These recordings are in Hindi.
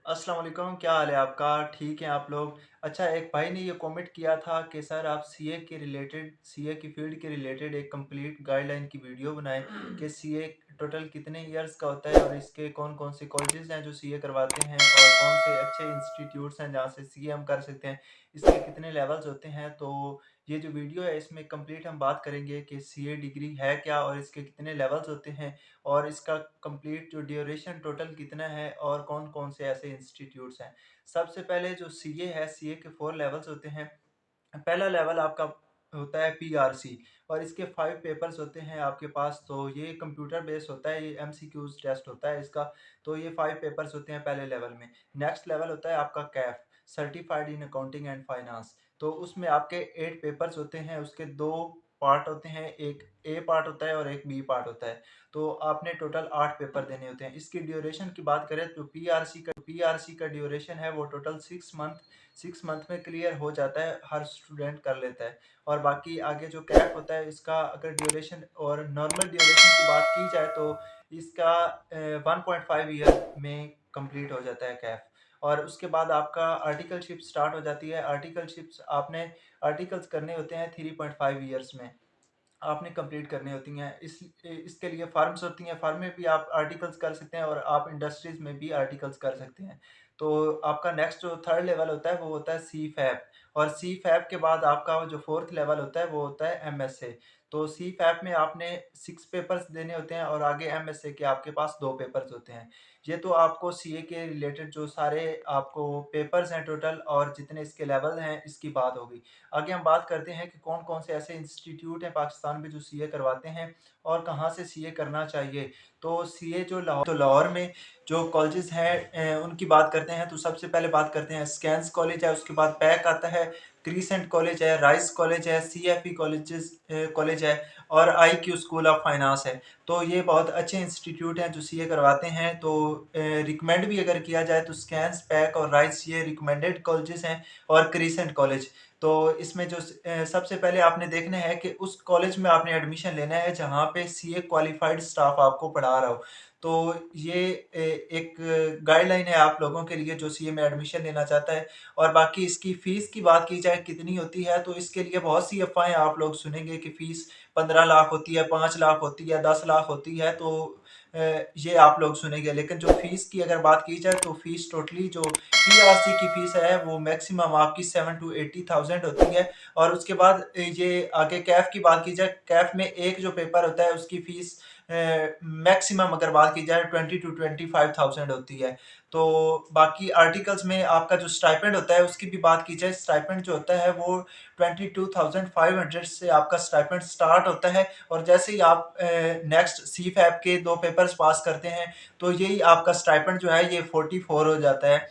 अस्सलाम वालेकुम, क्या हाल है आपका? ठीक हैं आप लोग? अच्छा, एक भाई ने ये कमेंट किया था कि सर आप सीए की फ़ील्ड के रिलेटेड एक कंप्लीट गाइडलाइन की वीडियो बनाएँ कि सीए टोटल कितने इयर्स का होता है और इसके कौन-कौन से कॉलेजेस हैं जो सीए करवाते हैं और कौन से अच्छे इंस्टीट्यूट्स हैं जहाँ से सीए हम कर सकते हैं। इसके कितने लेवल्स होते हैं, तो ये जो वीडियो है इसमें कंप्लीट हम बात करेंगे कि सीए डिग्री है क्या और इसके कितने लेवल्स होते हैं और इसका कंप्लीट जो ड्यूरेशन टोटल कितना है और कौन-कौन से ऐसे इंस्टीट्यूट्स हैं। सबसे पहले जो सीए है, सीए के 4 लेवल्स होते हैं। पहला लेवल आपका होता है पीआरसी और इसके 5 पेपर्स होते हैं आपके पास, तो ये कंप्यूटर बेस होता है, ये एमसीक्यूज़ टेस्ट होता है इसका, तो ये 5 पेपर्स होते हैं पहले लेवल में। नेक्स्ट लेवल होता है आपका Kaif, certified in accounting and finance, तो उसमें आपके 8 पेपर्स होते हैं, उसके 2 पार्ट होते हैं, एक ए पार्ट होता है और एक बी पार्ट होता है। तो आपने टोटल 8 पेपर देने होते हैं। इसकी ड्यूरेशन की बात करें तो पीआरसी का ड्यूरेशन है वो टोटल 6 मंथ में क्लियर हो जाता है, हर स्टूडेंट कर लेता है। और बाकी आगे जो कैप होता है इसका अगर ड्यूरेशन और नॉर्मल ड्यूरेशन की बात की जाए तो इसका 1.5 ईयर में कंप्लीट हो जाता है कैप। और उसके बाद आपका आर्टिकलशिप स्टार्ट हो जाती है। आर्टिकलशिप्स आपने आर्टिकल्स करने होते हैं 3.5 ईयर्स में। आपने कंप्लीट करनी होती हैं। इसके लिए फ़ार्म्स होती हैं, फ़ार्म में भी आप आर्टिकल्स कर सकते हैं और आप इंडस्ट्रीज़ में भी आर्टिकल्स कर सकते हैं। तो आपका नेक्स्ट जो थर्ड लेवल होता है वो होता है सीफैप और सीफैप के बाद आपका जो फोर्थ लेवल होता है वो होता है एमएसए। तो सीफैप में आपने 6 पेपर्स देने होते हैं और आगे एमएसए के आपके पास 2 पेपर्स होते हैं। ये तो आपको सीए के रिलेटेड जो सारे आपको पेपर्स हैं टोटल और जितने इसके लेवल हैं इसकी बात हो गई। आगे हम बात करते हैं कि कौन-कौन से ऐसे इंस्टीट्यूट हैं पाकिस्तान में जो सीए करवाते हैं और कहाँ से सीए करना चाहिए। तो सीए जो लाहौर में जो कॉलेजेस हैं उनकी बात करते हैं तो सबसे पहले बात करते हैं स्कैंस कॉलेज है, उसके बाद पैक आता है, क्रीसेंट कॉलेज है, राइस कॉलेज है, सीएफई कॉलेज है और आईक्यू स्कूल ऑफ फाइनेंस है। तो ये बहुत अच्छे इंस्टीट्यूट हैं जो सीए करवाते हैं। तो रिकमेंड भी अगर किया जाए तो स्कैंस, पैक और राइस ये रिकमेंडेड कॉलेजेस हैं और क्रीसेंट कॉलेज। तो इसमें जो सबसे पहले आपने देखना है कि उस कॉलेज में आपने एडमिशन लेना है जहाँ पे सीए क्वालिफाइड स्टाफ आपको पढ़ा रहा हो। तो ये एक गाइडलाइन है आप लोगों के लिए जो सीए में एडमिशन लेना चाहता है। और बाकी इसकी फ़ीस की बात की जाए कितनी होती है, तो इसके लिए बहुत सी अफ़वाहें आप लोग सुनेंगे कि फ़ीस 15 लाख होती है, 5 लाख होती है, 10 लाख होती है, तो ये आप लोग सुनेंगे। लेकिन जो फ़ीस की अगर बात की जाए तो फ़ीस टोटली जो पीआरसी की फ़ीस है वो मैक्सिमम आपकी 7 टू 80,000 होती है। और उसके बाद ये आगे कैफ की बात की जाए, कैफ में एक जो पेपर होता है उसकी फ़ीस मैक्सिमम अगर बात की जाए 20 टू 25,000 होती है। तो बाकी आर्टिकल्स में आपका जो स्टाइपेंड होता है उसकी भी बात की जाए, स्टाइपेंड जो होता है वो 22,500 से आपका स्टाइपेंड स्टार्ट होता है। और जैसे ही आप नेक्स्ट सीफैप के 2 पेपर्स पास करते हैं तो यही आपका स्टाइपेंड जो है ये 44 हो जाता है।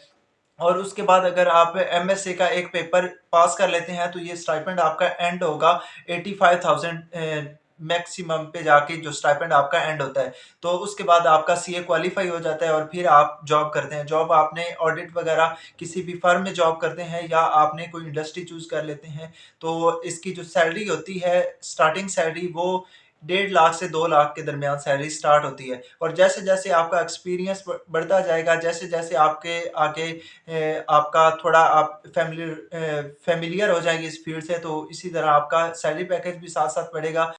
और उसके बाद अगर आप एमएसए का एक पेपर पास कर लेते हैं तो ये स्टाइपेंड आपका एंड होगा 85,000 मैक्सिमम पे जाके जो स्टाइपेंड आपका एंड होता है। तो उसके बाद आपका सीए क्वालिफाई हो जाता है और फिर आप जॉब करते हैं। जॉब आपने ऑडिट वगैरह किसी भी फर्म में जॉब करते हैं या आपने कोई इंडस्ट्री चूज़ कर लेते हैं। तो इसकी जो सैलरी होती है, स्टार्टिंग सैलरी वो 1.5 लाख से 2 लाख के दरमियान सैलरी स्टार्ट होती है। और जैसे-जैसे आपका एक्सपीरियंस बढ़ता जाएगा, जैसे-जैसे आपके आगे आपका थोड़ा आप फ़ैमिलियर हो जाएँगे इस फ़ील्ड से, तो इसी तरह आपका सैलरी पैकेज भी साथ-साथ बढ़ेगा।